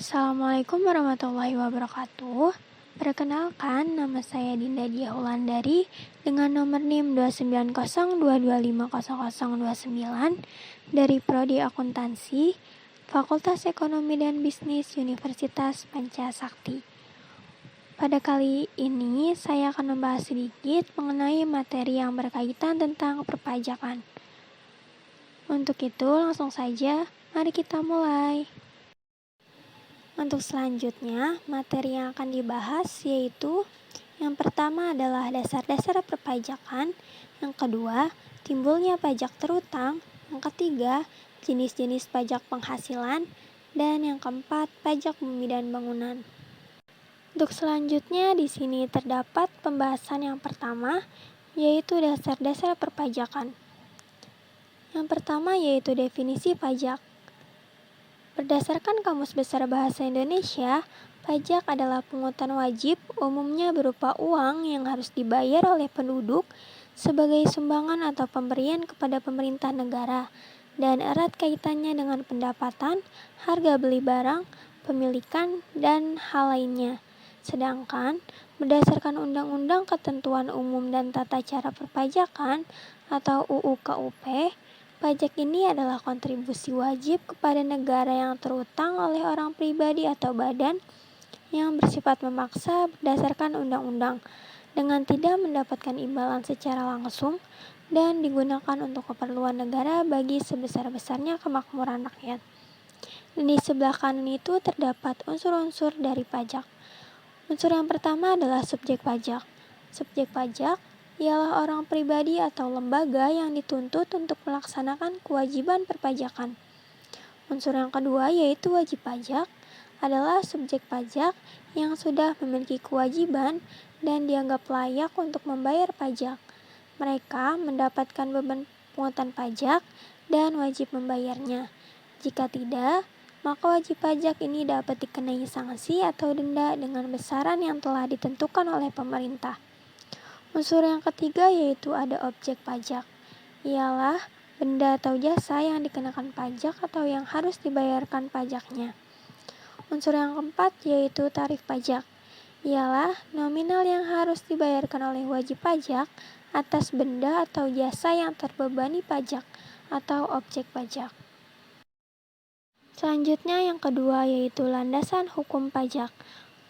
Assalamualaikum warahmatullahi wabarakatuh. Perkenalkan, nama saya Dinda Diah Wulandari dengan nomor NIM 29022500029 dari Prodi Akuntansi, Fakultas Ekonomi dan Bisnis Universitas Pancasakti. Pada kali ini, saya akan membahas sedikit mengenai materi yang berkaitan tentang perpajakan. Untuk itu, langsung saja, mari kita mulai. Untuk selanjutnya, materi yang akan dibahas yaitu yang pertama adalah dasar-dasar perpajakan, yang kedua, timbulnya pajak terutang, yang ketiga, jenis-jenis pajak penghasilan, dan yang keempat, pajak bumi dan bangunan. Untuk selanjutnya, di sini terdapat pembahasan yang pertama, yaitu dasar-dasar perpajakan. Yang pertama yaitu definisi pajak. Berdasarkan Kamus Besar Bahasa Indonesia, pajak adalah pungutan wajib, umumnya berupa uang yang harus dibayar oleh penduduk sebagai sumbangan atau pemberian kepada pemerintah negara, dan erat kaitannya dengan pendapatan, harga beli barang, pemilikan, dan hal lainnya. Sedangkan, berdasarkan Undang-Undang Ketentuan Umum dan Tata Cara Perpajakan atau UU KUP, pajak ini adalah kontribusi wajib kepada negara yang terutang oleh orang pribadi atau badan yang bersifat memaksa berdasarkan undang-undang dengan tidak mendapatkan imbalan secara langsung dan digunakan untuk keperluan negara bagi sebesar-besarnya kemakmuran rakyat. Dan di sebelah kanan itu terdapat unsur-unsur dari pajak. Unsur yang pertama adalah subjek pajak. Subjek pajak ialah orang pribadi atau lembaga yang dituntut untuk melaksanakan kewajiban perpajakan. Unsur yang kedua yaitu wajib pajak adalah subjek pajak yang sudah memiliki kewajiban dan dianggap layak untuk membayar pajak. Mereka mendapatkan beban pungutan pajak dan wajib membayarnya. Jika tidak, maka wajib pajak ini dapat dikenai sanksi atau denda dengan besaran yang telah ditentukan oleh pemerintah. Unsur yang ketiga yaitu ada objek pajak, ialah benda atau jasa yang dikenakan pajak atau yang harus dibayarkan pajaknya. Unsur yang keempat yaitu tarif pajak, ialah nominal yang harus dibayarkan oleh wajib pajak atas benda atau jasa yang terbebani pajak atau objek pajak. Selanjutnya yang kedua yaitu landasan hukum pajak.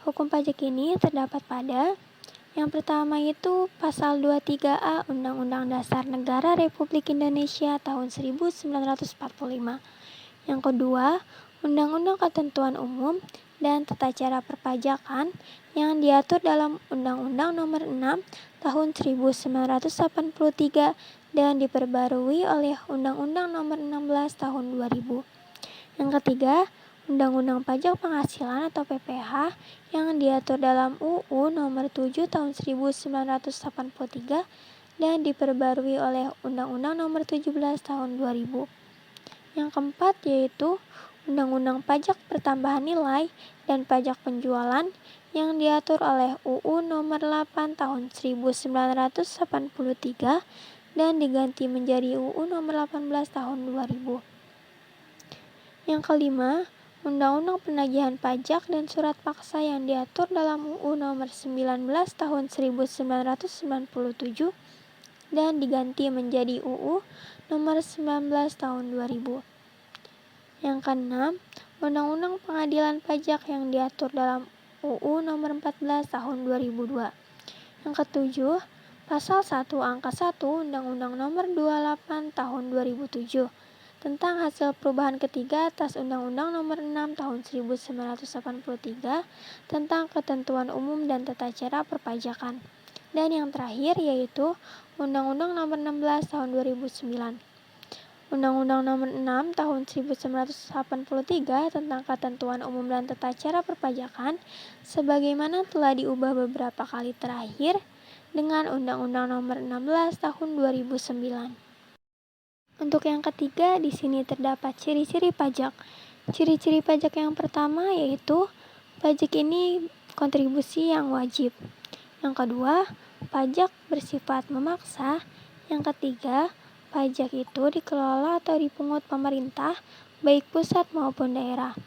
Hukum pajak ini terdapat pada yang pertama itu Pasal 23A Undang-Undang Dasar Negara Republik Indonesia tahun 1945. Yang kedua, Undang-Undang Ketentuan Umum dan Tata Cara Perpajakan yang diatur dalam Undang-Undang Nomor 6 Tahun 1983 dan diperbarui oleh Undang-Undang Nomor 16 Tahun 2000. Yang ketiga, Undang-Undang Pajak Penghasilan atau PPH yang diatur dalam UU Nomor 7 Tahun 1983 dan diperbarui oleh Undang-Undang Nomor 17 Tahun 2000. Yang keempat yaitu Undang-Undang Pajak Pertambahan Nilai dan Pajak Penjualan yang diatur oleh UU Nomor 8 Tahun 1983 dan diganti menjadi UU Nomor 18 Tahun 2000. Yang kelima, Undang-Undang Penagihan Pajak dan Surat Paksa yang diatur dalam UU Nomor 19 Tahun 1997 dan diganti menjadi UU Nomor 19 Tahun 2000. Yang keenam, Undang-Undang Pengadilan Pajak yang diatur dalam UU Nomor 14 Tahun 2002. Yang ketujuh, Pasal 1 Angka 1 Undang-Undang Nomor 28 Tahun 2007 tentang hasil perubahan ketiga atas Undang-Undang Nomor 6 Tahun 1983 tentang ketentuan umum dan tata cara perpajakan. Dan yang terakhir yaitu Undang-Undang Nomor 16 Tahun 2009. Undang-Undang Nomor 6 Tahun 1983 tentang ketentuan umum dan tata cara perpajakan sebagaimana telah diubah beberapa kali terakhir dengan Undang-Undang Nomor 16 Tahun 2009. Untuk yang ketiga, di sini terdapat ciri-ciri pajak. Ciri-ciri pajak yang pertama yaitu pajak ini kontribusi yang wajib. Yang kedua, pajak bersifat memaksa. Yang ketiga, pajak itu dikelola atau dipungut pemerintah, baik pusat maupun daerah.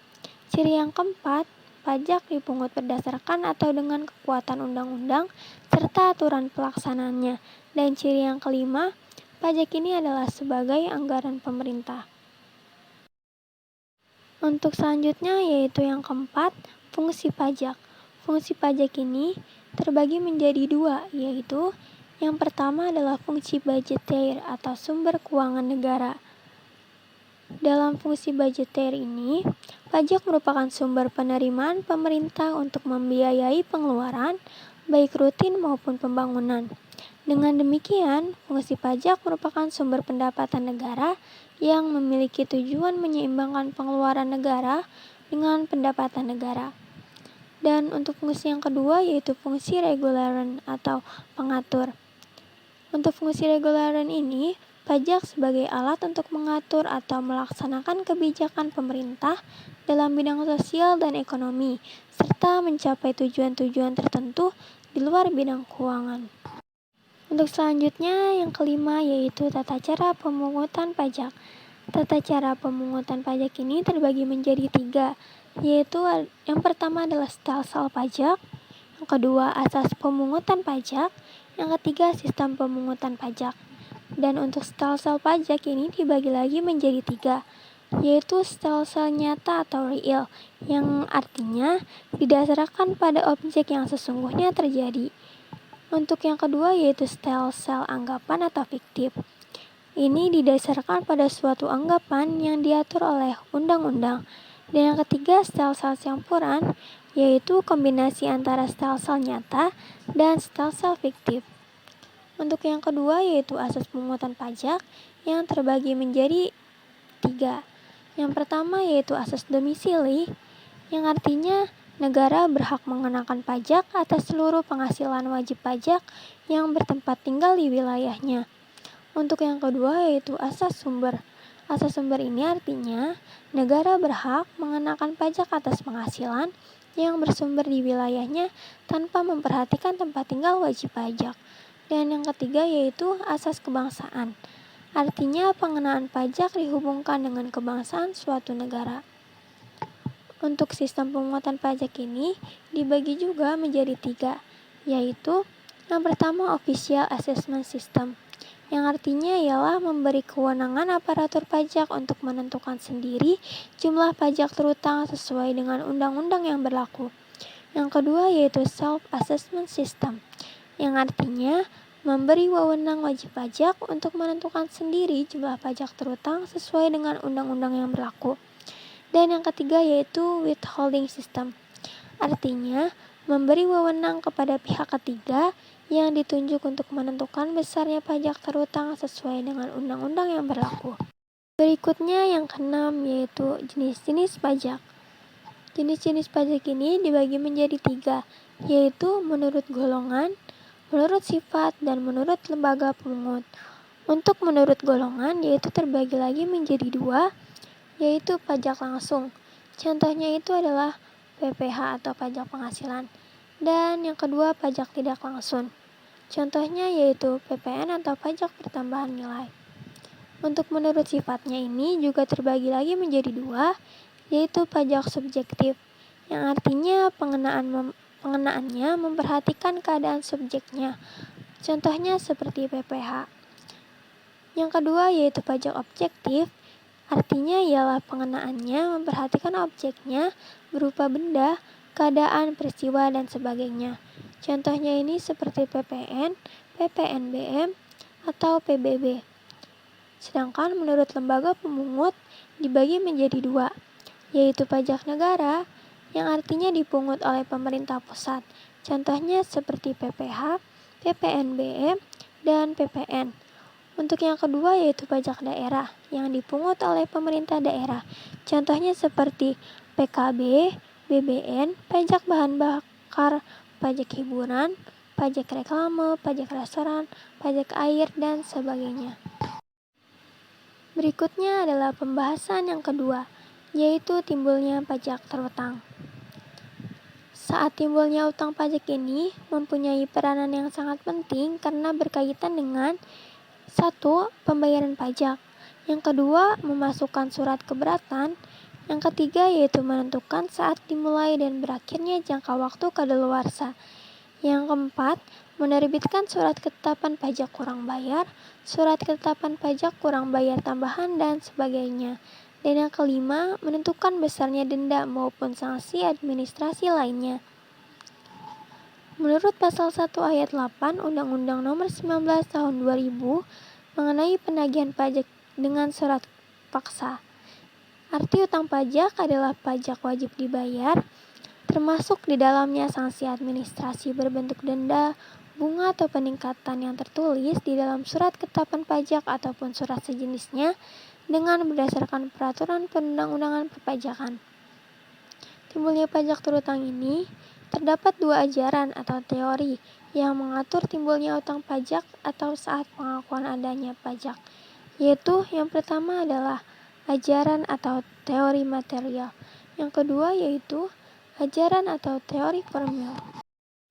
Ciri yang keempat, pajak dipungut berdasarkan atau dengan kekuatan undang-undang serta aturan pelaksanaannya. Dan ciri yang kelima, pajak ini adalah sebagai anggaran pemerintah. Untuk selanjutnya yaitu yang keempat, fungsi pajak. Fungsi pajak ini terbagi menjadi dua, yaitu yang pertama adalah fungsi budgeter atau sumber keuangan negara. Dalam fungsi budgeter ini, pajak merupakan sumber penerimaan pemerintah untuk membiayai pengeluaran, baik rutin maupun pembangunan. Dengan demikian, fungsi pajak merupakan sumber pendapatan negara yang memiliki tujuan menyeimbangkan pengeluaran negara dengan pendapatan negara. Dan untuk fungsi yang kedua yaitu fungsi reguleran atau pengatur. Untuk fungsi reguleran ini, pajak sebagai alat untuk mengatur atau melaksanakan kebijakan pemerintah dalam bidang sosial dan ekonomi, serta mencapai tujuan-tujuan tertentu di luar bidang keuangan. Untuk selanjutnya, yang kelima yaitu tata cara pemungutan pajak. Tata cara pemungutan pajak ini terbagi menjadi tiga, yaitu yang pertama adalah stelsel pajak, yang kedua asas pemungutan pajak, yang ketiga sistem pemungutan pajak. Dan untuk stelsel pajak ini dibagi lagi menjadi tiga, yaitu stelsel nyata atau real, yang artinya didasarkan pada objek yang sesungguhnya terjadi. Untuk yang kedua yaitu stelsel anggapan atau fiktif. Ini didasarkan pada suatu anggapan yang diatur oleh undang-undang. Dan yang ketiga stelsel campuran, yaitu kombinasi antara stelsel nyata dan stelsel fiktif. Untuk yang kedua yaitu asas pemungutan pajak yang terbagi menjadi tiga. Yang pertama yaitu asas domisili, yang artinya negara berhak mengenakan pajak atas seluruh penghasilan wajib pajak yang bertempat tinggal di wilayahnya. Untuk yang kedua yaitu asas sumber. Asas sumber ini artinya negara berhak mengenakan pajak atas penghasilan yang bersumber di wilayahnya tanpa memperhatikan tempat tinggal wajib pajak. Dan yang ketiga yaitu asas kebangsaan. Artinya pengenaan pajak dihubungkan dengan kebangsaan suatu negara. Untuk sistem pemungutan pajak ini dibagi juga menjadi tiga, yaitu yang pertama official assessment system, yang artinya ialah memberi kewenangan aparatur pajak untuk menentukan sendiri jumlah pajak terutang sesuai dengan undang-undang yang berlaku. Yang kedua yaitu self-assessment system, yang artinya memberi wewenang wajib pajak untuk menentukan sendiri jumlah pajak terutang sesuai dengan undang-undang yang berlaku. Dan yang ketiga yaitu withholding system, artinya memberi wewenang kepada pihak ketiga yang ditunjuk untuk menentukan besarnya pajak terutang sesuai dengan undang-undang yang berlaku. Berikutnya yang keenam yaitu jenis-jenis pajak. Jenis-jenis pajak ini dibagi menjadi tiga, yaitu menurut golongan, menurut sifat, dan menurut lembaga pemungut. Untuk menurut golongan yaitu terbagi lagi menjadi dua, yaitu pajak langsung. Contohnya itu adalah PPh atau pajak penghasilan. Dan yang kedua pajak tidak langsung. Contohnya yaitu PPN atau pajak pertambahan nilai. Untuk menurut sifatnya ini juga terbagi lagi menjadi dua, yaitu pajak subjektif, yang artinya pengenaannya memperhatikan keadaan subjeknya. Contohnya seperti PPh. Yang kedua yaitu pajak objektif, artinya ialah pengenaannya memperhatikan objeknya berupa benda, keadaan, peristiwa, dan sebagainya. Contohnya ini seperti PPN, PPNBM, atau PBB. Sedangkan menurut lembaga pemungut dibagi menjadi dua, yaitu pajak negara, yang artinya dipungut oleh pemerintah pusat. Contohnya seperti PPh, PPNBM, dan PPN. Untuk yang kedua yaitu pajak daerah yang dipungut oleh pemerintah daerah. Contohnya seperti PKB, BBN, pajak bahan bakar, pajak hiburan, pajak reklame, pajak restoran, pajak air, dan sebagainya. Berikutnya adalah pembahasan yang kedua, yaitu timbulnya pajak terutang. Saat timbulnya utang pajak ini mempunyai peranan yang sangat penting karena berkaitan dengan 1. Pembayaran pajak. Yang kedua, memasukkan surat keberatan. Yang ketiga yaitu menentukan saat dimulai dan berakhirnya jangka waktu kadaluarsa. Yang keempat, menerbitkan surat ketetapan pajak kurang bayar, surat ketetapan pajak kurang bayar tambahan, dan sebagainya. Dan yang kelima, menentukan besarnya denda maupun sanksi administrasi lainnya. Menurut pasal 1 ayat 8 Undang-Undang Nomor 19 Tahun 2000 mengenai penagihan pajak dengan surat paksa. Arti utang pajak adalah pajak wajib dibayar, termasuk di dalamnya sanksi administrasi berbentuk denda, bunga atau peningkatan yang tertulis di dalam surat ketetapan pajak ataupun surat sejenisnya dengan berdasarkan peraturan perundang-undangan perpajakan. Timbulnya pajak terutang ini terdapat dua ajaran atau teori yang mengatur timbulnya utang pajak atau saat pengakuan adanya pajak, yaitu yang pertama adalah ajaran atau teori material, yang kedua yaitu ajaran atau teori formil.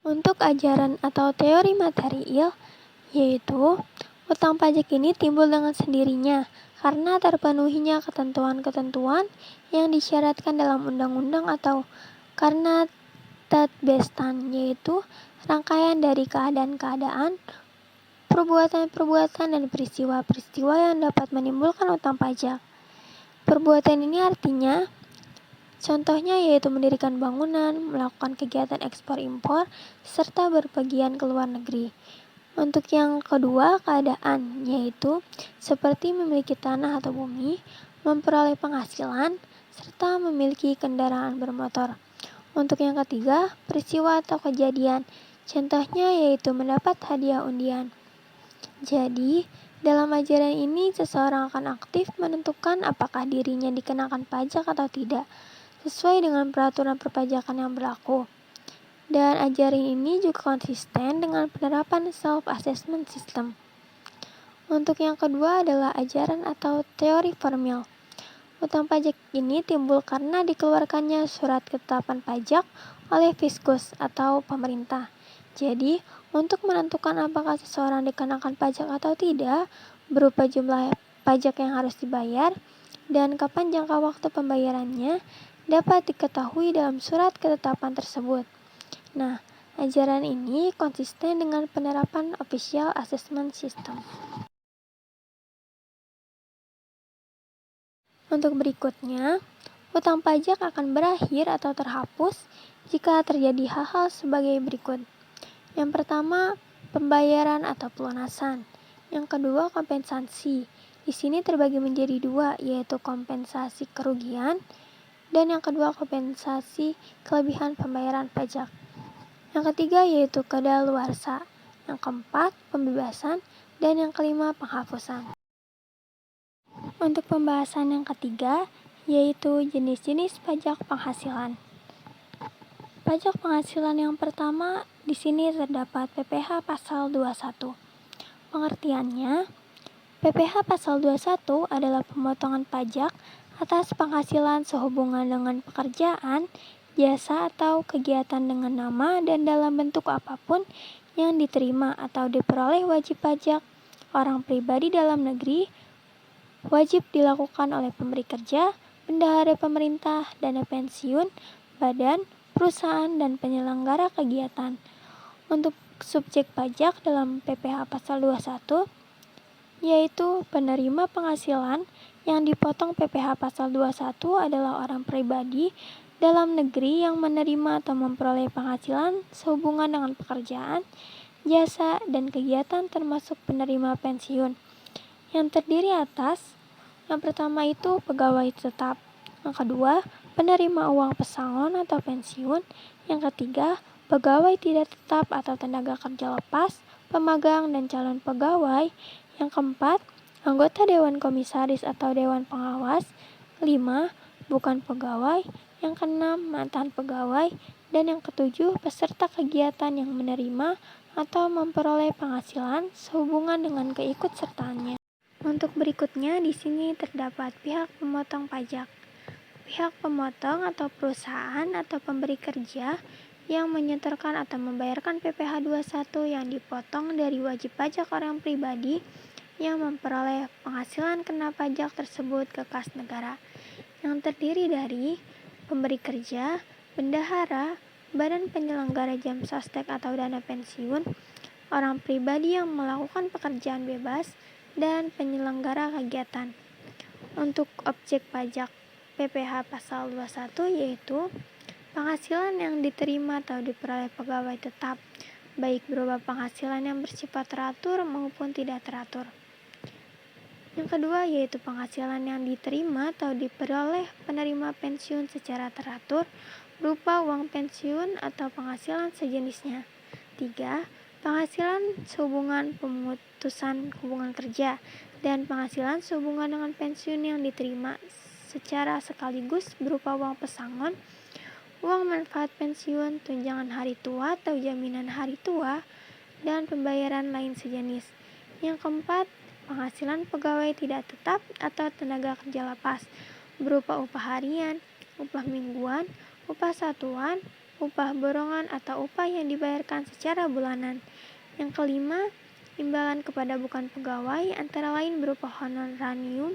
Untuk ajaran atau teori material, yaitu utang pajak ini timbul dengan sendirinya karena terpenuhinya ketentuan-ketentuan yang disyaratkan dalam undang-undang atau karena tatbestan, yaitu rangkaian dari keadaan-keadaan, perbuatan-perbuatan, dan peristiwa-peristiwa yang dapat menimbulkan utang pajak. Perbuatan ini artinya, contohnya yaitu mendirikan bangunan, melakukan kegiatan ekspor-impor, serta berpergian ke luar negeri. Untuk yang kedua, keadaan, yaitu seperti memiliki tanah atau bumi, memperoleh penghasilan, serta memiliki kendaraan bermotor. Untuk yang ketiga, peristiwa atau kejadian, contohnya yaitu mendapat hadiah undian. Jadi, dalam ajaran ini seseorang akan aktif menentukan apakah dirinya dikenakan pajak atau tidak, sesuai dengan peraturan perpajakan yang berlaku. Dan ajaran ini juga konsisten dengan penerapan self-assessment system. Untuk yang kedua adalah ajaran atau teori formil. Utang pajak ini timbul karena dikeluarkannya surat ketetapan pajak oleh fiskus atau pemerintah. Jadi, untuk menentukan apakah seseorang dikenakan pajak atau tidak, berupa jumlah pajak yang harus dibayar dan kapan jangka waktu pembayarannya, dapat diketahui dalam surat ketetapan tersebut. Nah, ajaran ini konsisten dengan penerapan official assessment system. Untuk berikutnya, utang pajak akan berakhir atau terhapus jika terjadi hal-hal sebagai berikut. Yang pertama, pembayaran atau pelunasan. Yang kedua, kompensasi. Di sini terbagi menjadi dua, yaitu kompensasi kerugian dan yang kedua kompensasi kelebihan pembayaran pajak. Yang ketiga yaitu kadaluarsa. Yang keempat, pembebasan, dan yang kelima, penghapusan. Untuk pembahasan yang ketiga, yaitu jenis-jenis pajak penghasilan. Pajak penghasilan yang pertama, di sini terdapat PPh pasal 21. Pengertiannya, PPh pasal 21 adalah pemotongan pajak atas penghasilan sehubungan dengan pekerjaan, jasa atau kegiatan dengan nama dan dalam bentuk apapun yang diterima atau diperoleh wajib pajak orang pribadi dalam negeri, wajib dilakukan oleh pemberi kerja, bendahara pemerintah, dana pensiun, badan, perusahaan, dan penyelenggara kegiatan. Untuk subjek pajak dalam PPh pasal 21, yaitu penerima penghasilan yang dipotong PPh pasal 21 adalah orang pribadi dalam negeri yang menerima atau memperoleh penghasilan sehubungan dengan pekerjaan, jasa, dan kegiatan termasuk penerima pensiun yang terdiri atas yang pertama itu pegawai tetap, yang kedua penerima uang pesangon atau pensiun, yang ketiga pegawai tidak tetap atau tenaga kerja lepas, pemagang dan calon pegawai, yang keempat anggota dewan komisaris atau dewan pengawas, 5 bukan pegawai, yang keenam mantan pegawai, dan yang ketujuh peserta kegiatan yang menerima atau memperoleh penghasilan sehubungan dengan keikutsertaannya. Untuk berikutnya di sini terdapat pihak pemotong pajak. Pihak pemotong atau perusahaan atau pemberi kerja yang menyetorkan atau membayarkan PPh 21 yang dipotong dari wajib pajak orang pribadi yang memperoleh penghasilan kena pajak tersebut ke kas negara. yang terdiri dari pemberi kerja, bendahara, badan penyelenggara jam sostek atau dana pensiun, orang pribadi yang melakukan pekerjaan bebas, dan penyelenggara kegiatan. Untuk objek pajak PPh pasal 21 yaitu penghasilan yang diterima atau diperoleh pegawai tetap, baik berupa penghasilan yang bersifat teratur maupun tidak teratur. Yang kedua yaitu penghasilan yang diterima atau diperoleh penerima pensiun secara teratur berupa uang pensiun atau penghasilan sejenisnya. 3. Penghasilan sehubungan pemutusan hubungan kerja dan penghasilan sehubungan dengan pensiun yang diterima secara sekaligus berupa uang pesangon, uang manfaat pensiun, tunjangan hari tua atau jaminan hari tua, dan pembayaran lain sejenis. Yang keempat, penghasilan pegawai tidak tetap atau tenaga kerja lepas berupa upah harian, upah mingguan, upah satuan, upah borongan atau upah yang dibayarkan secara bulanan. Yang kelima, imbalan kepada bukan pegawai antara lain berupa honorarium,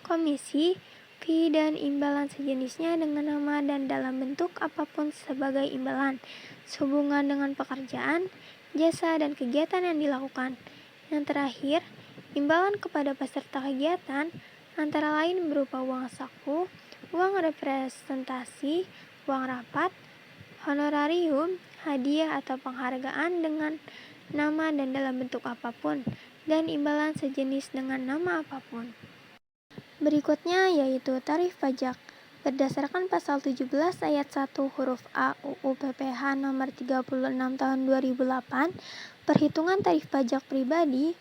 komisi, fee, dan imbalan sejenisnya dengan nama dan dalam bentuk apapun sebagai imbalan sehubungan dengan pekerjaan, jasa, dan kegiatan yang dilakukan. Yang terakhir, imbalan kepada peserta kegiatan antara lain berupa uang saku, uang representasi, uang rapat, honorarium, hadiah atau penghargaan dengan nama dan dalam bentuk apapun, dan imbalan sejenis dengan nama apapun. Berikutnya yaitu tarif pajak. Berdasarkan pasal 17 ayat 1 huruf A UU PPh nomor 36 tahun 2008, perhitungan tarif pajak pribadi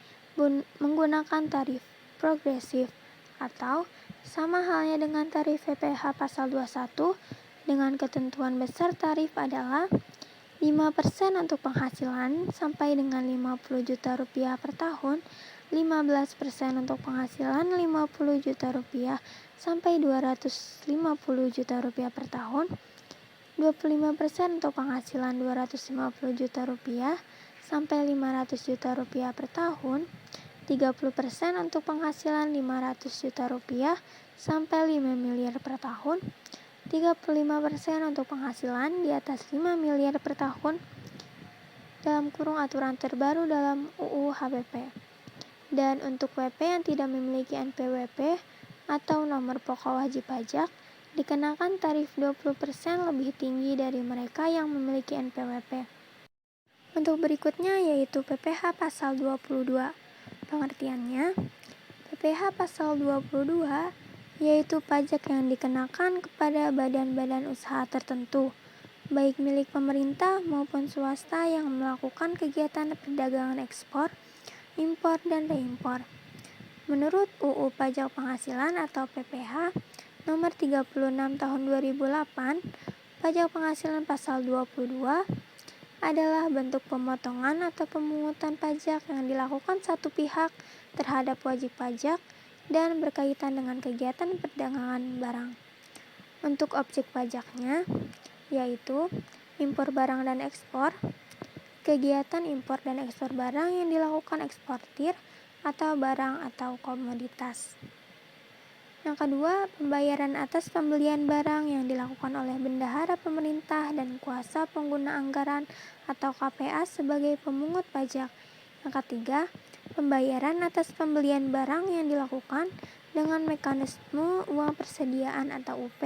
menggunakan tarif progresif atau sama halnya dengan tarif PPh pasal 21 dengan ketentuan besar tarif adalah 5% untuk penghasilan sampai dengan 50 juta rupiah per tahun, 15% untuk penghasilan 50 juta rupiah sampai 250 juta rupiah per tahun, 25% untuk penghasilan 250 juta rupiah sampai 500 juta rupiah per tahun, 30% untuk penghasilan 500 juta rupiah sampai 5 miliar per tahun, 35% untuk penghasilan di atas 5 miliar per tahun dalam kurung aturan terbaru dalam UU HPP. Dan untuk WP yang tidak memiliki NPWP atau nomor pokok wajib pajak dikenakan tarif 20% lebih tinggi dari mereka yang memiliki NPWP. Untuk berikutnya yaitu PPh pasal 22. Pengertiannya, PPh pasal 22 yaitu pajak yang dikenakan kepada badan-badan usaha tertentu, baik milik pemerintah maupun swasta yang melakukan kegiatan perdagangan ekspor, impor, dan reimpor. Menurut UU Pajak Penghasilan atau PPh nomor 36 tahun 2008, pajak penghasilan pasal 22 adalah bentuk pemotongan atau pemungutan pajak yang dilakukan satu pihak terhadap wajib pajak dan berkaitan dengan kegiatan perdagangan barang. Untuk objek pajaknya, yaitu impor barang dan ekspor, kegiatan impor dan ekspor barang yang dilakukan eksportir atau barang atau komoditas. Yang kedua, pembayaran atas pembelian barang yang dilakukan oleh bendahara pemerintah dan kuasa pengguna anggaran atau KPA sebagai pemungut pajak. Yang ketiga, pembayaran atas pembelian barang yang dilakukan dengan mekanisme uang persediaan atau UP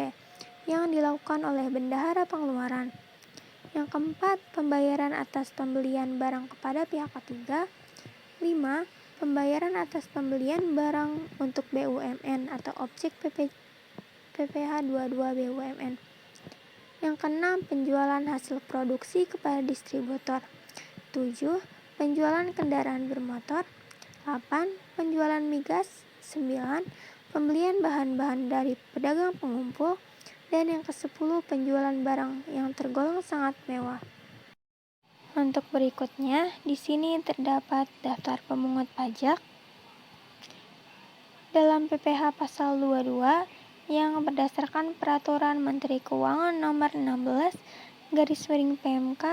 yang dilakukan oleh bendahara pengeluaran. Yang keempat, pembayaran atas pembelian barang kepada pihak ketiga. 5. Pembayaran atas pembelian barang untuk BUMN atau objek PPh 22 BUMN. Yang keenam, penjualan hasil produksi kepada distributor. 7. Penjualan kendaraan bermotor. 8. Penjualan migas. 9. Pembelian bahan-bahan dari pedagang pengumpul. Dan yang ke-10, penjualan barang yang tergolong sangat mewah. Untuk berikutnya, di sini terdapat daftar pemungut pajak dalam PPh pasal 22 yang berdasarkan Peraturan Menteri Keuangan Nomor 16 PMK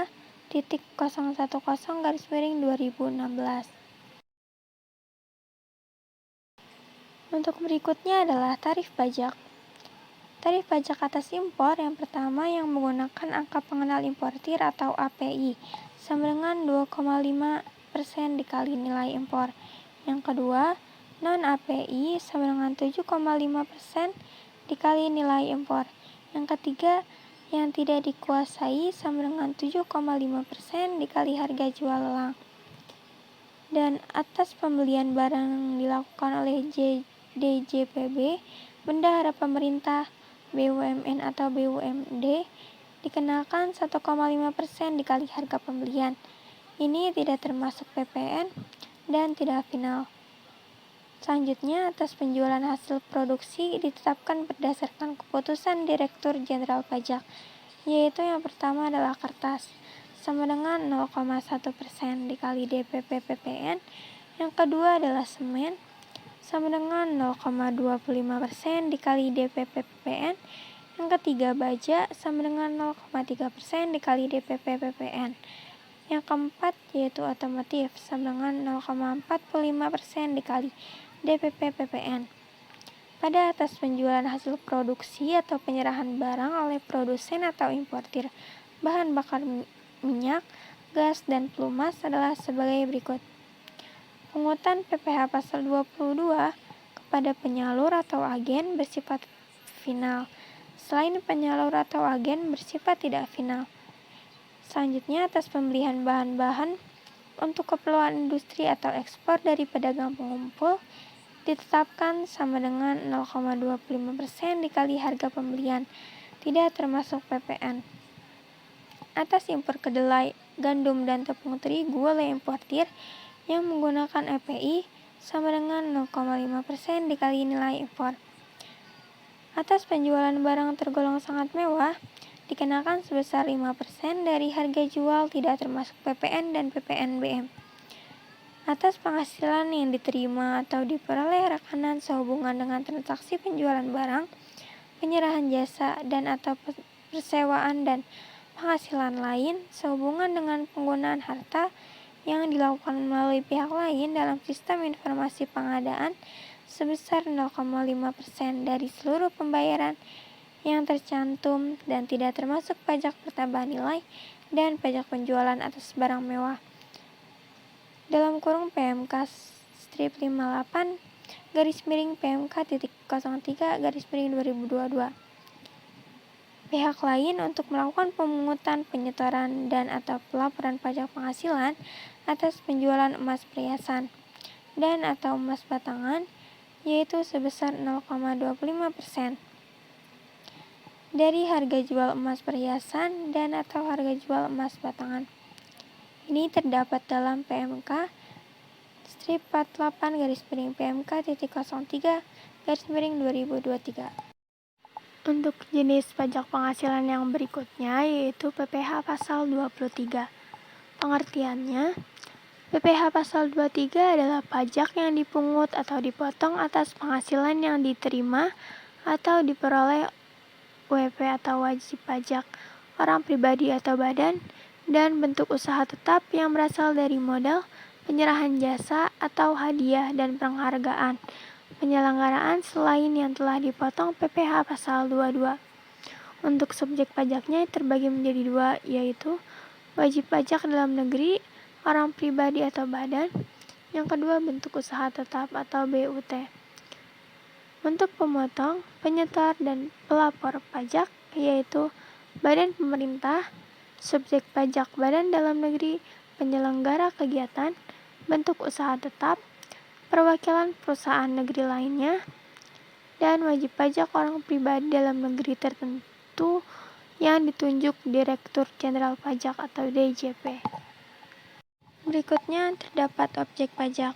titik 010 2016. Untuk berikutnya adalah tarif pajak. Tarif pajak atas impor yang pertama yang menggunakan angka pengenal importir atau API sama dengan 2,5% dikali nilai impor. Yang kedua, non-API sama dengan 7,5% dikali nilai impor. Yang ketiga, yang tidak dikuasai sama dengan 7,5% dikali harga jual lelang. Dan atas pembelian barang yang dilakukan oleh DJPB, bendahara pemerintah, BUMN atau BUMD, dikenakan 1,5% dikali harga pembelian. Ini tidak termasuk PPN dan tidak final. Selanjutnya, atas penjualan hasil produksi ditetapkan berdasarkan keputusan Direktur Jenderal Pajak, yaitu yang pertama adalah kertas, sama dengan 0,1% dikali DPP PPN. Yang kedua adalah semen, sama dengan 0,25% dikali DPP PPN. Yang ketiga baja, sama dengan 0,3% dikali DPP PPN. Yang keempat yaitu otomotif, sama dengan 0,45% dikali DPP PPN. Pada atas penjualan hasil produksi atau penyerahan barang oleh produsen atau importir bahan bakar minyak, gas, dan pelumas adalah sebagai berikut. Pungutan PPh pasal 22 kepada penyalur atau agen bersifat final. Selain penyalur atau agen bersifat tidak final. Selanjutnya, atas pembelian bahan-bahan untuk keperluan industri atau ekspor dari pedagang pengumpul ditetapkan sama dengan 0,25% dikali harga pembelian, tidak termasuk PPN. Atas impor kedelai, gandum, dan tepung terigu oleh importir yang menggunakan EPI sama dengan 0,5% dikali nilai impor. Atas penjualan barang tergolong sangat mewah, dikenakan sebesar 5% dari harga jual tidak termasuk PPN dan PPNBM. Atas penghasilan yang diterima atau diperoleh rekanan sehubungan dengan transaksi penjualan barang, penyerahan jasa, dan atau persewaan dan penghasilan lain sehubungan dengan penggunaan harta yang dilakukan melalui pihak lain dalam sistem informasi pengadaan sebesar 0,5% dari seluruh pembayaran yang tercantum dan tidak termasuk pajak pertambahan nilai dan pajak penjualan atas barang mewah. Dalam kurung PMK strip 58 PMK.03/2022. Pihak lain untuk melakukan pemungutan, penyetoran, dan atau pelaporan pajak penghasilan atas penjualan emas perhiasan dan atau emas batangan, yaitu sebesar 0,25% dari harga jual emas perhiasan dan atau harga jual emas batangan. Ini terdapat dalam PMK strip 48/PMK.03/2023. Untuk jenis pajak penghasilan yang berikutnya yaitu PPh pasal 23. Pengertiannya, PPh pasal 23 adalah pajak yang dipungut atau dipotong atas penghasilan yang diterima atau diperoleh WP atau wajib pajak, orang pribadi atau badan, dan bentuk usaha tetap yang berasal dari modal, penyerahan jasa atau hadiah dan penghargaan penyelenggaraan selain yang telah dipotong PPh pasal 22. Untuk subjek pajaknya terbagi menjadi dua, yaitu wajib pajak dalam negeri, orang pribadi atau badan. Yang kedua bentuk usaha tetap atau BUT. Untuk pemotong, penyetor, dan pelapor pajak yaitu badan pemerintah, subjek pajak badan dalam negeri, penyelenggara kegiatan, bentuk usaha tetap, perwakilan perusahaan negeri lainnya, dan wajib pajak orang pribadi dalam negeri tertentu yang ditunjuk Direktur Jenderal Pajak atau DJP. Berikutnya terdapat objek pajak.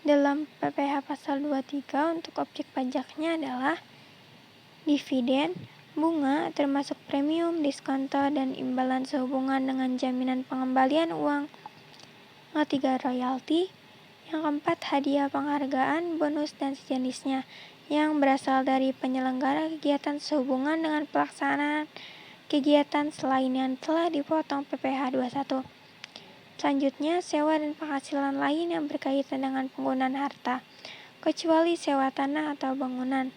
Dalam PPh pasal 23 untuk objek pajaknya adalah dividen, bunga termasuk premium, diskonto, dan imbalan sehubungan dengan jaminan pengembalian uang. Yang ketiga royalti. Yang keempat, hadiah, penghargaan, bonus, dan sejenisnya yang berasal dari penyelenggara kegiatan sehubungan dengan pelaksanaan kegiatan selain yang telah dipotong PPh 21. Selanjutnya, sewa dan penghasilan lain yang berkaitan dengan penggunaan harta, kecuali sewa tanah atau bangunan.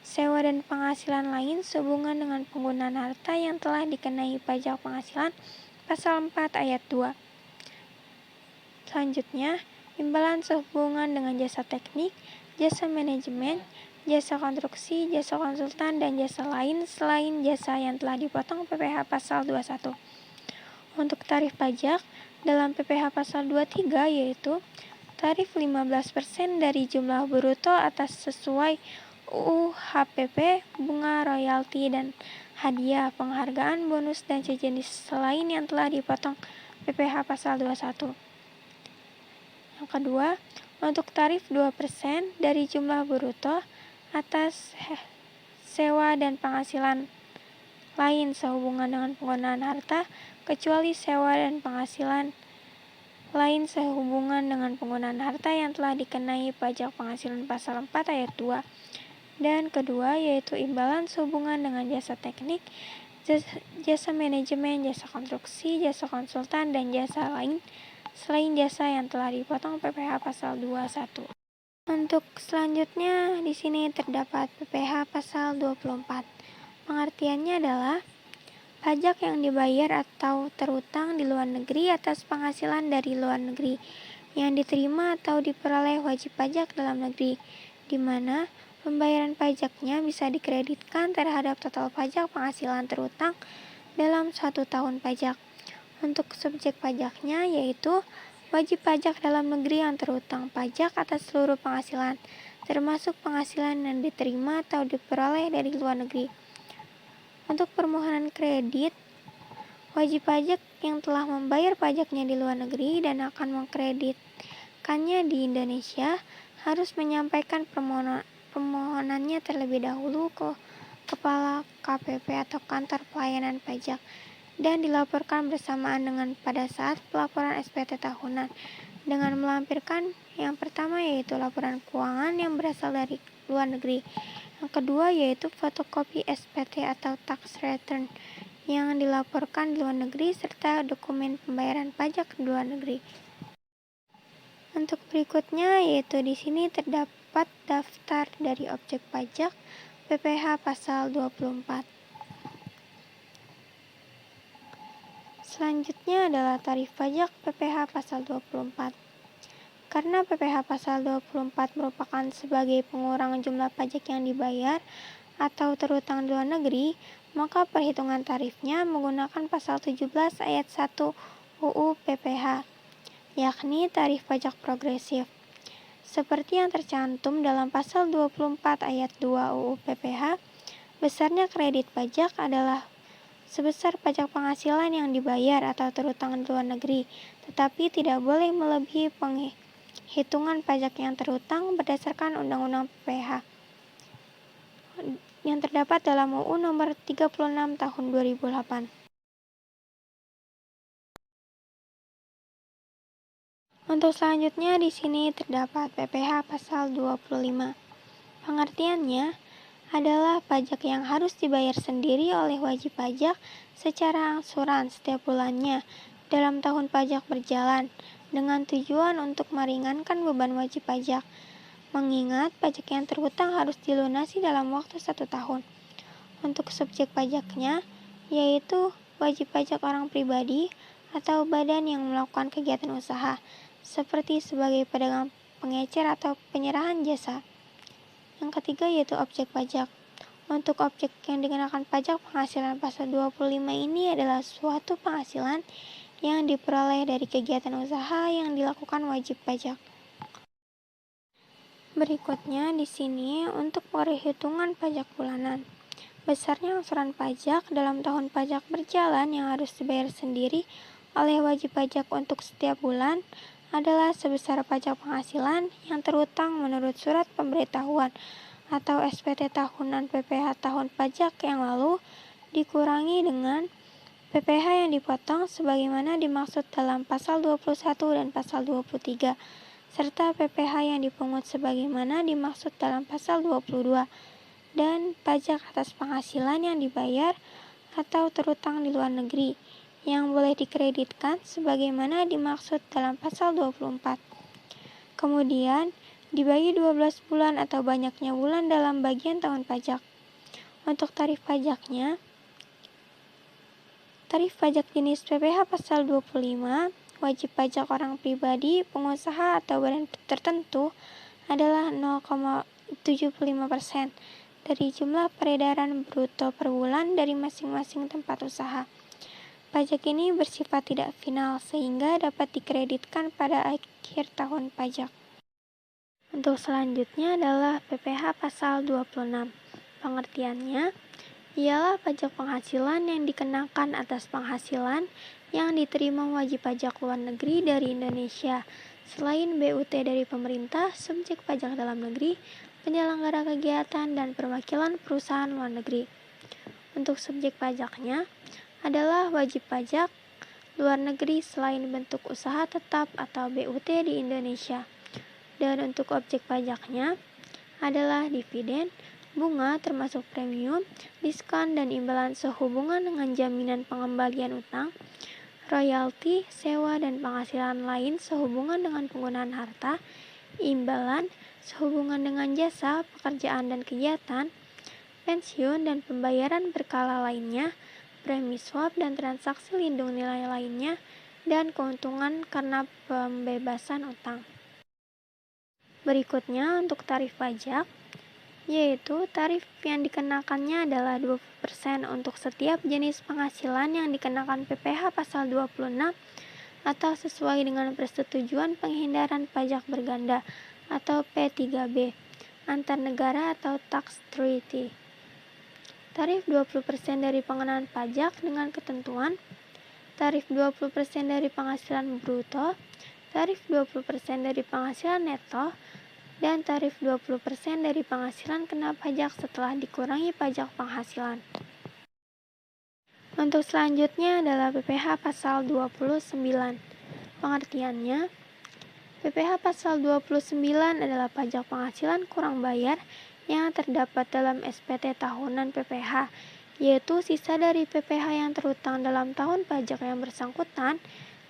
Sewa dan penghasilan lain sehubungan dengan penggunaan harta yang telah dikenai pajak penghasilan pasal 4 ayat 2. Selanjutnya, imbalan sehubungan dengan jasa teknik, jasa manajemen, jasa konstruksi, jasa konsultan, dan jasa lain selain jasa yang telah dipotong PPh pasal 21. Untuk tarif pajak dalam PPh pasal 23 yaitu tarif 15% dari jumlah bruto atas sesuai UU HPP, bunga royalti dan hadiah, penghargaan, bonus, dan sejenis selain yang telah dipotong PPh pasal 21. Yang kedua, untuk tarif 2% dari jumlah bruto atas sewa dan penghasilan lain sehubungan dengan penggunaan harta, kecuali sewa dan penghasilan lain sehubungan dengan penggunaan harta yang telah dikenai pajak penghasilan pasal 4 ayat 2. Dan kedua, yaitu imbalan sehubungan dengan jasa teknik, jasa manajemen, jasa konstruksi, jasa konsultan, dan jasa lain selain jasa yang telah dipotong PPh pasal 21. Untuk selanjutnya di sini terdapat PPh pasal 24. Pengertiannya adalah pajak yang dibayar atau terutang di luar negeri atas penghasilan dari luar negeri yang diterima atau diperoleh wajib pajak dalam negeri, di mana pembayaran pajaknya bisa dikreditkan terhadap total pajak penghasilan terutang dalam 1 tahun pajak. Untuk subjek pajaknya yaitu wajib pajak dalam negeri yang terutang pajak atas seluruh penghasilan, termasuk penghasilan yang diterima atau diperoleh dari luar negeri. Untuk permohonan kredit, wajib pajak yang telah membayar pajaknya di luar negeri dan akan mengkreditkannya di Indonesia harus menyampaikan permohonannya terlebih dahulu ke Kepala KPP atau Kantor Pelayanan Pajak dan dilaporkan bersamaan dengan pada saat pelaporan SPT tahunan dengan melampirkan yang pertama yaitu laporan keuangan yang berasal dari luar negeri. Yang kedua yaitu fotokopi SPT atau tax return yang dilaporkan di luar negeri serta dokumen pembayaran pajak di luar negeri. Untuk berikutnya yaitu di sini terdapat daftar dari objek pajak PPh pasal 24. Selanjutnya adalah tarif pajak PPh pasal 24. Karena PPh pasal 24 merupakan sebagai pengurang jumlah pajak yang dibayar atau terutang di luar negeri, maka perhitungan tarifnya menggunakan pasal 17 ayat 1 UU PPh, yakni tarif pajak progresif. Seperti yang tercantum dalam pasal 24 ayat 2 UU PPh, besarnya kredit pajak adalah sebesar pajak penghasilan yang dibayar atau terutang di luar negeri, tetapi tidak boleh melebihi penghitungan pajak yang terutang berdasarkan Undang-Undang PPh yang terdapat dalam UU Nomor 36 Tahun 2008. Untuk selanjutnya di sini terdapat PPh pasal 25. Pengertiannya adalah pajak yang harus dibayar sendiri oleh wajib pajak secara angsuran setiap bulannya dalam tahun pajak berjalan dengan tujuan untuk meringankan beban wajib pajak, mengingat pajak yang terhutang harus dilunasi dalam waktu 1 tahun. Untuk subjek pajaknya yaitu wajib pajak orang pribadi atau badan yang melakukan kegiatan usaha seperti sebagai pedagang pengecer atau penyerahan jasa. Yang ketiga yaitu objek pajak. Untuk objek yang dikenakan pajak penghasilan pasal 25 ini adalah suatu penghasilan yang diperoleh dari kegiatan usaha yang dilakukan wajib pajak. Berikutnya di sini untuk perhitungan pajak bulanan. Besarnya angsuran pajak dalam tahun pajak berjalan yang harus dibayar sendiri oleh wajib pajak untuk setiap bulan adalah sebesar pajak penghasilan yang terutang menurut surat pemberitahuan atau SPT tahunan PPh tahun pajak yang lalu dikurangi dengan PPh yang dipotong sebagaimana dimaksud dalam pasal 21 dan pasal 23 serta PPh yang dipungut sebagaimana dimaksud dalam pasal 22 dan pajak atas penghasilan yang dibayar atau terutang di luar negeri yang boleh dikreditkan sebagaimana dimaksud dalam pasal 24. Kemudian dibagi 12 bulan atau banyaknya bulan dalam bagian tahun pajak. Untuk tarif pajaknya, tarif pajak jenis PPh pasal 25, wajib pajak orang pribadi, pengusaha atau badan tertentu adalah 0,75% dari jumlah peredaran bruto per bulan dari masing-masing tempat usaha. Pajak ini bersifat tidak final sehingga dapat dikreditkan pada akhir tahun pajak. Untuk selanjutnya adalah PPh pasal 26. Pengertiannya ialah pajak penghasilan yang dikenakan atas penghasilan yang diterima wajib pajak luar negeri dari Indonesia. Selain BUT dari pemerintah, subjek pajak dalam negeri, penyelenggara kegiatan, dan perwakilan perusahaan luar negeri. Untuk subjek pajaknya adalah wajib pajak luar negeri selain bentuk usaha tetap atau BUT di Indonesia. Dan untuk objek pajaknya adalah dividen, bunga termasuk premium, diskon dan imbalan sehubungan dengan jaminan pengembalian utang, royalti, sewa dan penghasilan lain sehubungan dengan penggunaan harta, imbalan sehubungan dengan jasa, pekerjaan dan kegiatan, pensiun dan pembayaran berkala lainnya, premi swap dan transaksi lindung nilai lainnya, dan keuntungan karena pembebasan utang. Berikutnya untuk tarif pajak, yaitu tarif yang dikenakannya adalah 20% untuk setiap jenis penghasilan yang dikenakan PPh pasal 26 atau sesuai dengan persetujuan penghindaran pajak berganda atau P3B antar negara atau tax treaty. Tarif 20% dari pengenaan pajak dengan ketentuan tarif 20% dari penghasilan bruto, tarif 20% dari penghasilan neto, dan tarif 20% dari penghasilan kena pajak setelah dikurangi pajak penghasilan. Untuk selanjutnya adalah PPh pasal 29. Pengertiannya, PPh pasal 29 adalah pajak penghasilan kurang bayar yang terdapat dalam SPT tahunan PPh, yaitu sisa dari PPh yang terutang dalam tahun pajak yang bersangkutan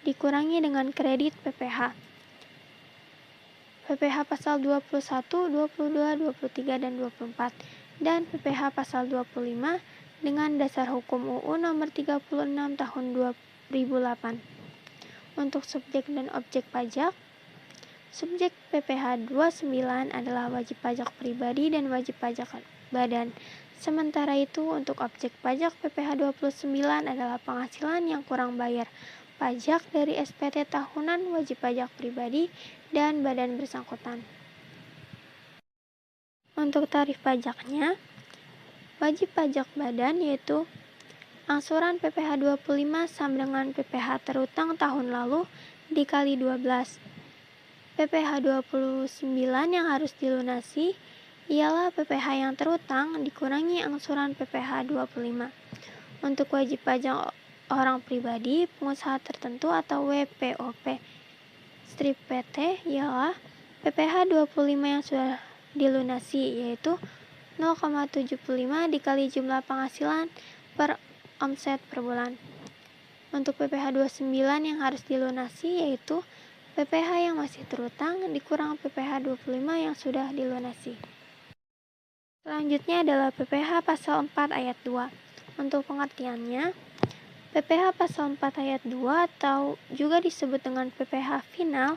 dikurangi dengan kredit PPh. PPh pasal 21, 22, 23, dan 24, dan PPh pasal 25 dengan dasar hukum UU nomor 36 tahun 2008. Untuk subjek dan objek pajak, subjek PPh 29 adalah wajib pajak pribadi dan wajib pajak badan. Sementara itu untuk objek pajak PPh 29 adalah penghasilan yang kurang bayar pajak dari SPT tahunan wajib pajak pribadi dan badan bersangkutan. Untuk tarif pajaknya, wajib pajak badan yaitu angsuran PPh 25 sama dengan PPh terutang tahun lalu dikali 12. PPh 29 yang harus dilunasi ialah PPh yang terutang dikurangi angsuran PPh 25. Untuk wajib pajak orang pribadi, pengusaha tertentu atau WPOP strip PT ialah PPh 25 yang sudah dilunasi yaitu 0,75 dikali jumlah penghasilan per omset per bulan. Untuk PPh 29 yang harus dilunasi yaitu PPh yang masih terutang dikurang PPh 25 yang sudah dilunasi. Selanjutnya adalah PPh pasal 4 ayat 2. Untuk pengertiannya, PPh pasal 4 ayat 2 atau juga disebut dengan PPh final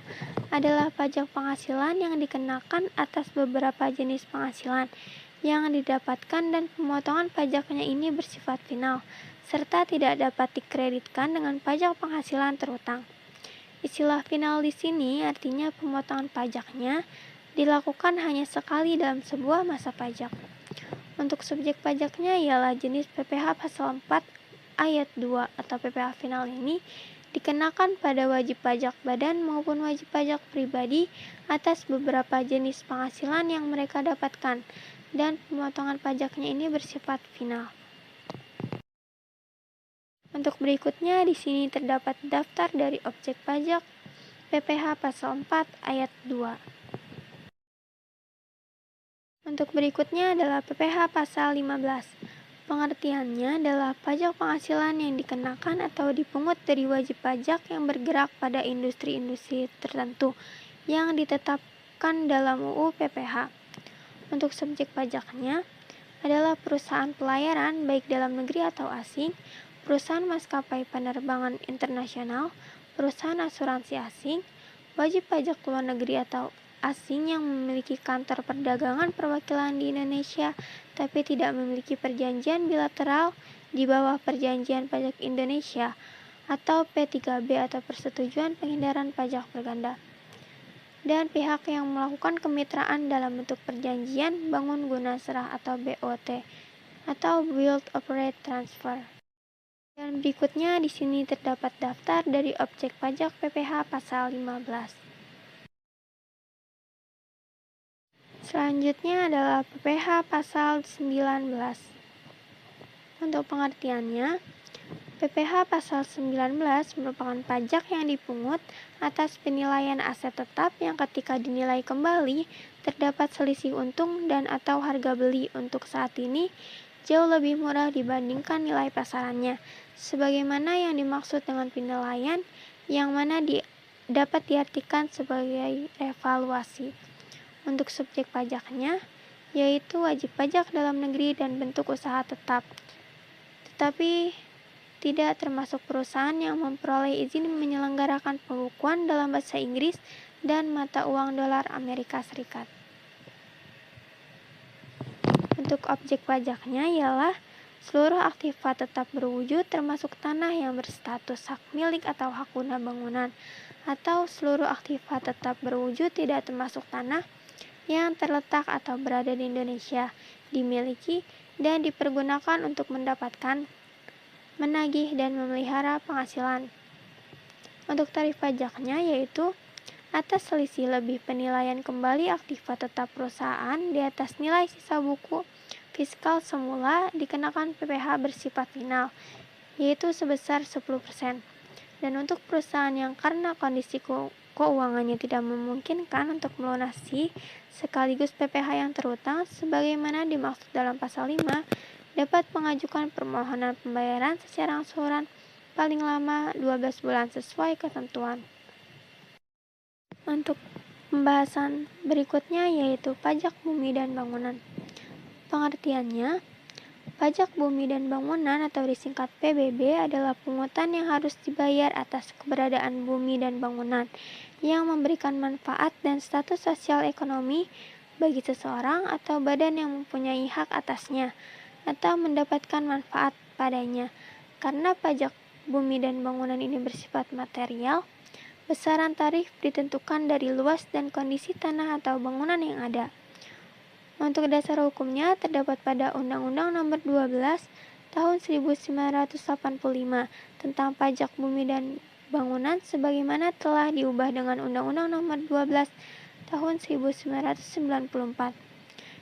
adalah pajak penghasilan yang dikenakan atas beberapa jenis penghasilan yang didapatkan dan pemotongan pajaknya ini bersifat final, serta tidak dapat dikreditkan dengan pajak penghasilan terutang. Istilah final di sini artinya pemotongan pajaknya dilakukan hanya sekali dalam sebuah masa pajak. Untuk subjek pajaknya ialah jenis PPh pasal 4 ayat 2 atau PPh final ini dikenakan pada wajib pajak badan maupun wajib pajak pribadi atas beberapa jenis penghasilan yang mereka dapatkan dan pemotongan pajaknya ini bersifat final. Untuk berikutnya di sini terdapat daftar dari objek pajak PPh pasal 4 ayat 2. Untuk berikutnya adalah PPh pasal 15. Pengertiannya adalah pajak penghasilan yang dikenakan atau dipungut dari wajib pajak yang bergerak pada industri-industri tertentu yang ditetapkan dalam UU PPH. Untuk subjek pajaknya adalah perusahaan pelayaran baik dalam negeri atau asing, perusahaan maskapai penerbangan internasional, perusahaan asuransi asing, wajib pajak luar negeri atau asing yang memiliki kantor perdagangan perwakilan di Indonesia tapi tidak memiliki perjanjian bilateral di bawah Perjanjian Pajak Indonesia atau P3B atau Persetujuan Penghindaran Pajak Berganda, dan pihak yang melakukan kemitraan dalam bentuk perjanjian bangun guna serah atau BOT atau Build Operate Transfer. Dan berikutnya di sini terdapat daftar dari objek pajak PPH pasal 15. Selanjutnya adalah PPH pasal 19. Untuk pengertiannya, PPH pasal 19 merupakan pajak yang dipungut atas penilaian aset tetap yang ketika dinilai kembali terdapat selisih untung dan atau harga beli untuk saat ini jauh lebih murah dibandingkan nilai pasarannya, sebagaimana yang dimaksud dengan penilaian yang mana dapat diartikan sebagai revaluasi. Untuk subjek pajaknya, yaitu wajib pajak dalam negeri dan bentuk usaha tetap, tetapi tidak termasuk perusahaan yang memperoleh izin menyelenggarakan pembukuan dalam bahasa Inggris dan mata uang dolar Amerika Serikat. Untuk objek pajaknya ialah seluruh aktiva tetap berwujud termasuk tanah yang berstatus hak milik atau hak guna bangunan, atau seluruh aktiva tetap berwujud tidak termasuk tanah yang terletak atau berada di Indonesia, dimiliki dan dipergunakan untuk mendapatkan, menagih dan memelihara penghasilan. Untuk tarif pajaknya yaitu atas selisih lebih penilaian kembali aktiva tetap perusahaan di atas nilai sisa buku fiskal semula dikenakan PPH bersifat final, yaitu sebesar 10%. Dan untuk perusahaan yang karena kondisi keuangannya tidak memungkinkan untuk melunasi sekaligus PPH yang terutang sebagaimana dimaksud dalam pasal 5, dapat mengajukan permohonan pembayaran secara angsuran paling lama 12 bulan sesuai ketentuan. Untuk pembahasan berikutnya yaitu pajak bumi dan bangunan. Pengertiannya, pajak bumi dan bangunan atau disingkat PBB adalah pungutan yang harus dibayar atas keberadaan bumi dan bangunan yang memberikan manfaat dan status sosial ekonomi bagi seseorang atau badan yang mempunyai hak atasnya atau mendapatkan manfaat padanya. Karena pajak bumi dan bangunan ini bersifat material, besaran tarif ditentukan dari luas dan kondisi tanah atau bangunan yang ada. Untuk dasar hukumnya terdapat pada Undang-Undang Nomor 12 Tahun 1985 tentang pajak bumi dan bangunan sebagaimana telah diubah dengan Undang-Undang Nomor 12 Tahun 1994.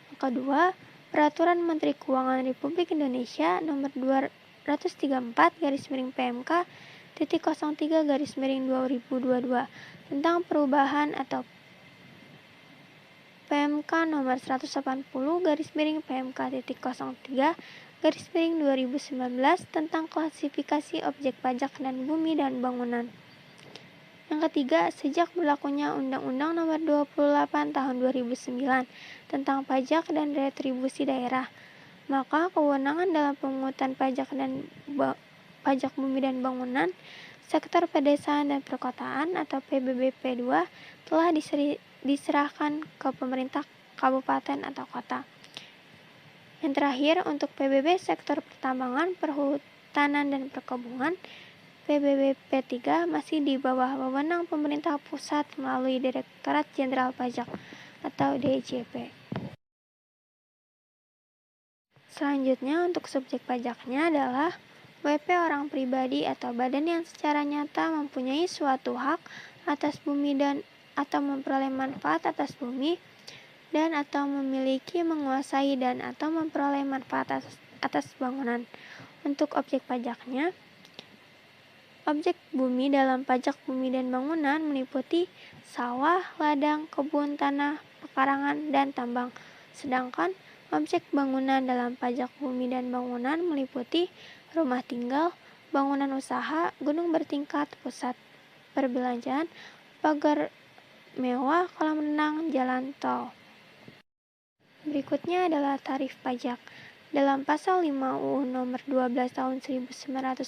Yang kedua, Peraturan Menteri Keuangan Republik Indonesia Nomor 234/PMK /03/2022 tentang perubahan atau PMK nomor 180/PMK.03/2019 tentang klasifikasi objek pajak dan bumi dan bangunan. Yang ketiga, sejak berlakunya Undang-Undang Nomor 28 Tahun 2009 tentang pajak dan retribusi daerah, maka kewenangan dalam pemungutan pajak pajak bumi dan bangunan sektor pedesaan dan perkotaan atau PBBP 2 telah diserahkan ke pemerintah kabupaten atau kota. Yang terakhir, untuk PBB sektor pertambangan, perhutanan dan perkebunan, PBBP 3 masih di bawah wewenang pemerintah pusat melalui Direktorat Jenderal Pajak atau DJP. Selanjutnya, untuk subjek pajaknya adalah WP orang pribadi atau badan yang secara nyata mempunyai suatu hak atas bumi dan atau memperoleh manfaat atas bumi dan atau memiliki, menguasai dan atau memperoleh manfaat atas bangunan. Untuk objek pajaknya, objek bumi dalam pajak bumi dan bangunan meliputi sawah, ladang, kebun, tanah, pekarangan, dan tambang. Sedangkan objek bangunan dalam pajak bumi dan bangunan meliputi rumah tinggal, bangunan usaha, gedung bertingkat, pusat perbelanjaan, pagar mewah, kolam renang, jalan tol. Berikutnya adalah tarif pajak. Dalam Pasal 5 UU Nomor 12 Tahun 1985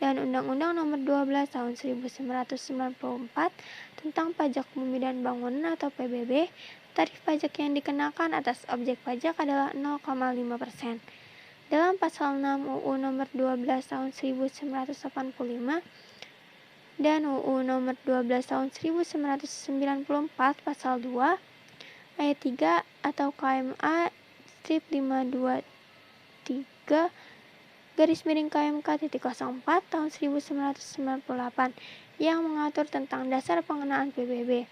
dan Undang-Undang Nomor 12 Tahun 1994 tentang Pajak Bumi dan Bangunan atau PBB, tarif pajak yang dikenakan atas objek pajak adalah 0,5%. Dalam Pasal 6 UU Nomor 12 Tahun 1985 dan UU Nomor 12 Tahun 1994 Pasal 2 Ayat 3 atau KMA strip 523 garis miring KMK.04 tahun 1998 yang mengatur tentang dasar pengenaan PBB.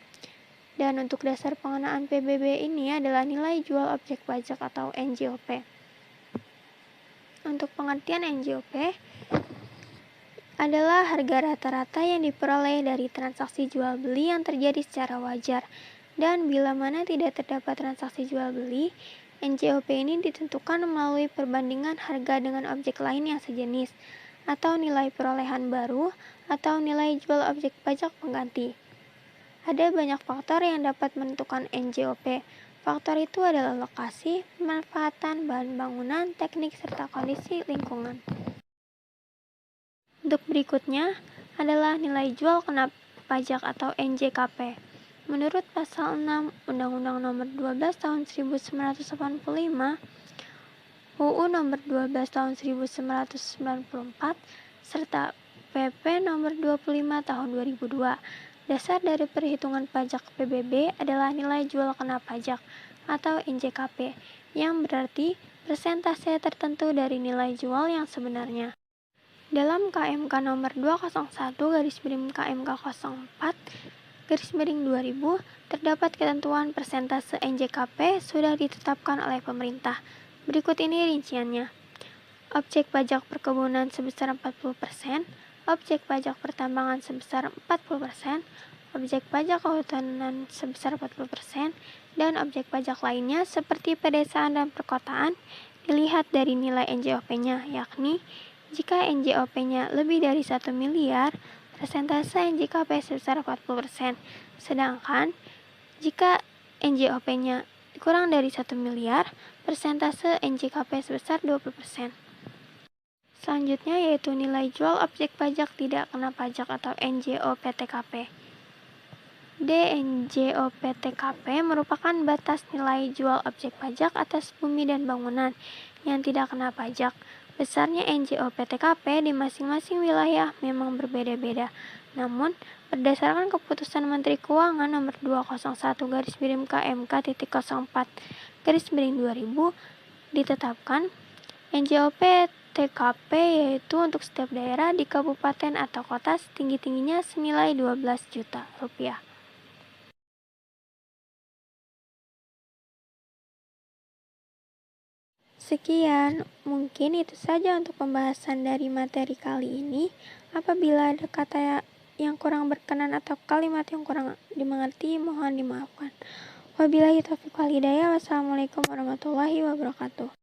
Dan untuk dasar pengenaan PBB ini adalah nilai jual objek pajak atau NJOP. Untuk pengertian NJOP adalah harga rata-rata yang diperoleh dari transaksi jual beli yang terjadi secara wajar. Dan bila mana tidak terdapat transaksi jual beli, NJOP ini ditentukan melalui perbandingan harga dengan objek lain yang sejenis, atau nilai perolehan baru, atau nilai jual objek pajak pengganti. Ada banyak faktor yang dapat menentukan NJOP. Faktor itu adalah lokasi, pemanfaatan, bahan bangunan, teknik, serta kondisi lingkungan. Untuk berikutnya adalah nilai jual kena pajak atau NJKP. Menurut Pasal 6 Undang-Undang Nomor 12 Tahun 1985, UU Nomor 12 Tahun 1994, serta PP Nomor 25 Tahun 2002, dasar dari perhitungan pajak PBB adalah nilai jual kena pajak atau NJKP, yang berarti persentase tertentu dari nilai jual yang sebenarnya. Dalam KMK Nomor 201 garis miring KMK 04 garis miring 2000 terdapat ketentuan persentase NJKP sudah ditetapkan oleh pemerintah. Berikut ini rinciannya. Objek pajak perkebunan sebesar 40%, objek pajak pertambangan sebesar 40%, objek pajak kehutanan sebesar 40%, dan objek pajak lainnya seperti pedesaan dan perkotaan dilihat dari nilai NJOP-nya, yakni jika NJOP-nya lebih dari 1 miliar, persentase NJKP sebesar 40%, sedangkan jika NJOP-nya kurang dari 1 miliar, persentase NJKP sebesar 20%. Selanjutnya yaitu nilai jual objek pajak tidak kena pajak atau NJOPTKP. DNJOPTKP merupakan batas nilai jual objek pajak atas bumi dan bangunan yang tidak kena pajak. Besarnya NJOPTKP di masing-masing wilayah memang berbeda-beda. Namun, berdasarkan keputusan Menteri Keuangan Nomor 201 garis miring KMK.04 garis miring 2000 ditetapkan NJOPTKP yaitu untuk setiap daerah di kabupaten atau kota setinggi-tingginya senilai 12 juta rupiah. Sekian, mungkin itu saja untuk pembahasan dari materi kali ini. Apabila ada kata yang kurang berkenan atau kalimat yang kurang dimengerti, mohon dimaafkan. Wabillahi taufiq wal hidayah. Wassalamualaikum warahmatullahi wabarakatuh.